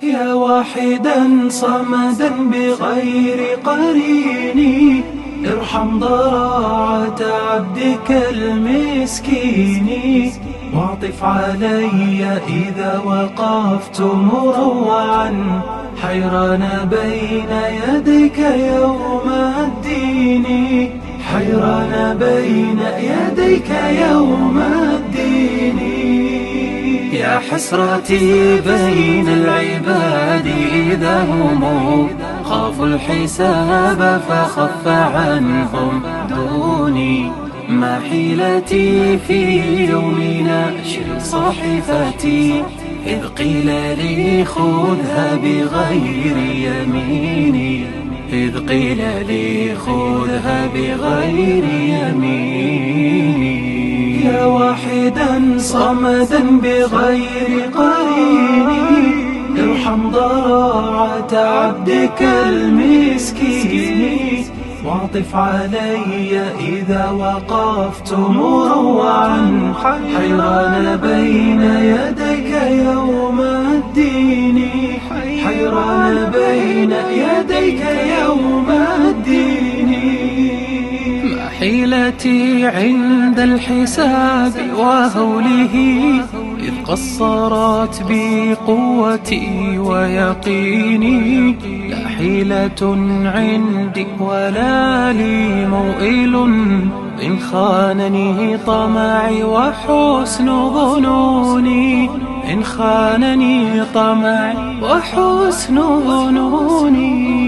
يا واحدا صمدا بغير قرين، ارحم ضراعة عبدك المسكين، واعطف علي إذا وقفت مروعا حيران بين يديك يوم الدين، حيران بين يديك يوم الدين. يا حسرتي بين العباد إذا هم خافوا الحساب فخف عنهم دوني، ما حيلتي في يوم نشر صحيفتي إذ قيل لي خذها بغير يميني، إذ قيل لي خذها بغير يميني. يا واحدا صمدا بغير قرين، ارحم ضراعة عبدك المسكين، واعطف علي إذا وقفت مروعا حيران بين يديك يوم الدين، حيران بين يديك يوم الدين. ما حيلتي عند الحساب وهوله إذ قصرت بي قوتي ويقيني، لا حيلة عندي ولا لي موئل إن خانني طمعي وحسن ظنوني، إن خانني طمعي وحسن ظنوني.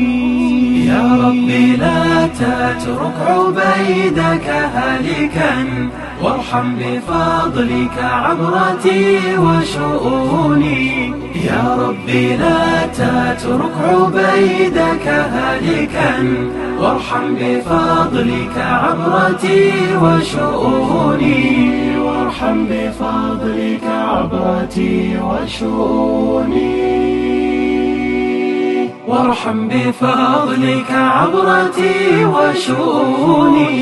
يا ربي لا تترك عبيدك هالكا، وارحم بفضلك عبرتي وشؤوني. يا ربي لا تترك عبيدك هالكا، وارحم بفضلك عبرتي وشؤوني، وارحم بفضلك عبرتي وشؤوني، وارحم بفضلك عبرتي وشؤوني.